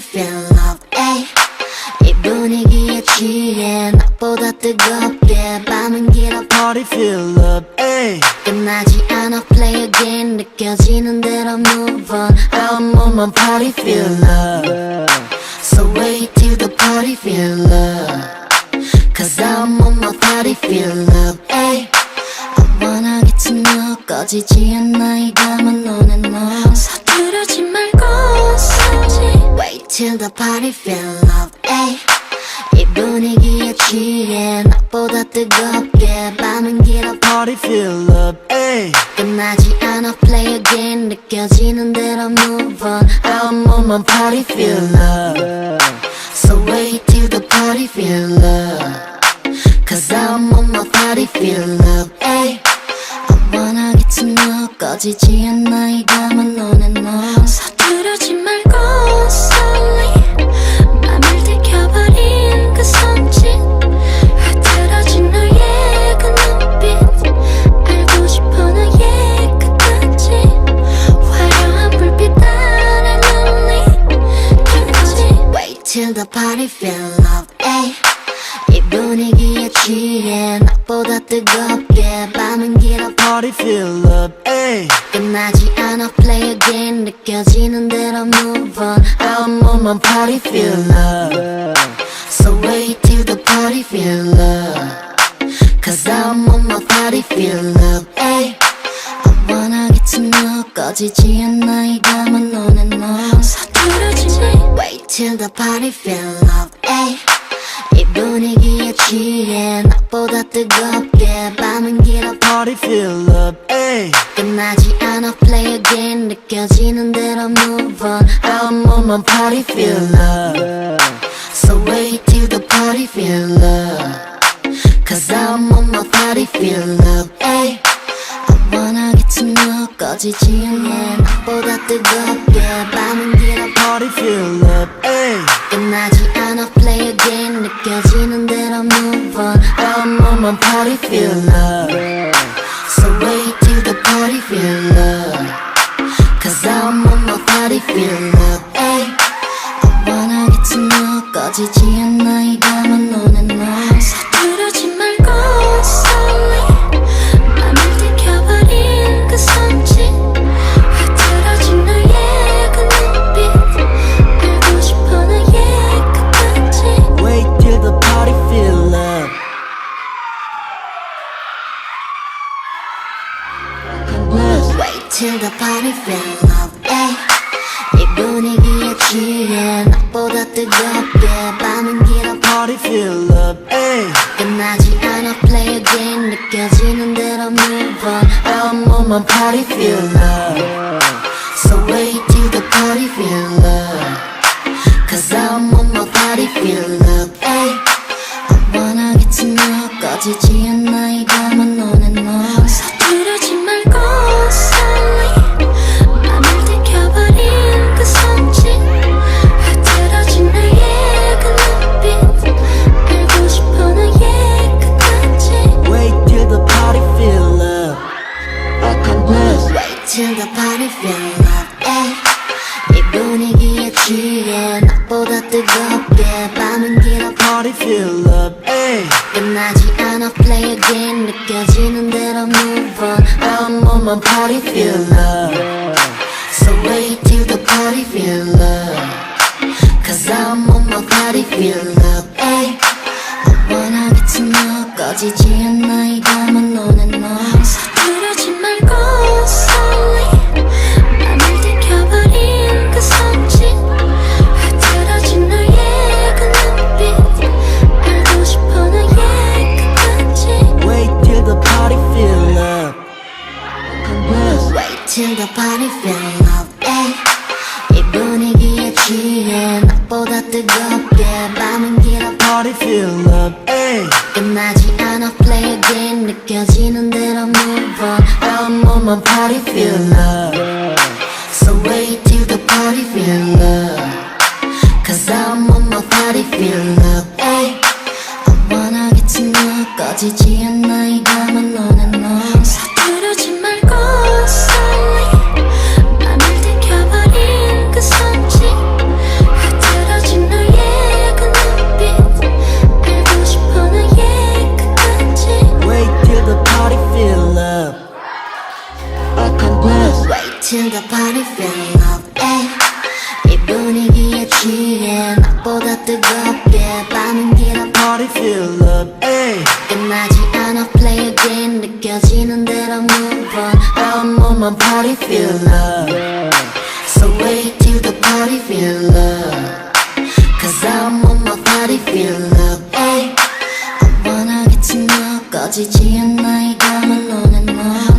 feel love, ay. 이 분위기에 취해 낮보다 뜨겁게 밤은 길어 Party feel love, ay. 끝나지 않아 play again 느껴지는 대로 move on I'm on my party feel love So wait till the party feel love Cause I'm on my party feel love, ay. I wanna get to know 꺼지지 않아 이 감은 너네 너 서두르지 말고 slowly Wait till the party feel love, ay. 이 분위기에 취해 낮보다 뜨겁게 밤은 길어 Party feel love, ay. 끝나지 않아 play again 느껴지는 대로 move on I'm on my party feel love So wait till the party feel love Cause I'm on my party feel love, ay. I wanna get to know 꺼지지 않아 이 감은 너네 너 서두르지 말고 slowly 맘을 들켜버린 그 손짓 흐트러진 너의 그 눈빛 알고 싶어 너의 끝까지 화려한 불빛 아래 눈이 Wait till the party feel love, ay. 이 분위기에 취해 낮보다 뜨겁게 밤은 길어 Party feel love, ay. 끝나지 않아 play again 느껴지는 대로 move on I'm on my party feel love So wait till the party feel love Cause I'm on my party feel love, ay. I wanna get to know 꺼지지 않아 이 감은 너네 너 서두르지 마 Wait till the party feel love, ay. 이 분위기에 취해 낮보다 뜨겁게 밤은 길어 Party feel love, ay. 끝나지 않아 play again 느껴지는 대로 move on I'm on my party feel love So wait till the party feel love Cause I'm on my party feel love, ay. I wanna get to know 꺼지지 않아 낮보다 뜨겁게 밤은 길어 Party feel love, ay. 끝나지 않아 play again 느껴지는 대로 move on I'm on my party feel love So wait till the party feel love Cause I'm on my party feel love, ay. I wanna get to know 꺼지지 않아 이 감은 너네 너 서두르지 말고 slowly 맘을 들켜버린 그 손짓 흐트러진 너의 그 눈빛 알고 싶어 너의 끝까지 Wait till the party feel love. Wait till the party feel love, ay. 이 분위기에 취해 낮보다 뜨겁게 밤은 길어 Party feel love, ay. 끝나지 않아 play again 느껴지는 대로 move on I'm on my party feel love So wait till the party feel love Cause I'm on my party feel love, ay. I wanna get to know 꺼지지 않아 이 감은 너네 너 서두르지 말고 slowly 맘을 들켜버린 그 손짓 흐트러진 너의 그 눈빛 알고 싶어 너의 끝까지 Wait till the party feel love. Wait till the party feel love, ay. 이 분위기에 취해 낮보다 뜨겁게 밤은 길어 Party feel love, ay. 끝나지 않아 play again 느껴지는 대로 move on I'm on my party feel love So wait till the party feel love Cause I'm on my party feel love, ay. I wanna get to know 꺼지지 않아 이 감은 너네 너 서두르지 말고 slowly 맘을 들켜버린 그 손짓 흐트러진 너의 그 눈빛 알고 싶어 너의 끝까지 Wait till the party feel love. Wait till the party feel love, ay. 이 분위기에 취해 낮보다 뜨겁게 밤은 길어 Party feel love, ay. 끝나지 않아 play again 느껴지는 대로 move on I'm on my party feel love So wait till the party feel love Cause I'm on my party feel love, ay. I wanna get to know 꺼지지 않아 이 감은 너네 너 서두르지 말고 slowly 맘을 들켜버린 그 손짓 흐트러진 till the party feel love. Ay. 이 분위기에 취해 낮보다 뜨겁게 밤은 길어 Party feel love, ay. 끝나지 않아 play again 느껴지는 대로 move on I'm on my party feel love. So wait till the party feel love. Cause I'm on my party feel love. Ay. I wanna get to know 꺼지지 않아 이 밤은 너는 너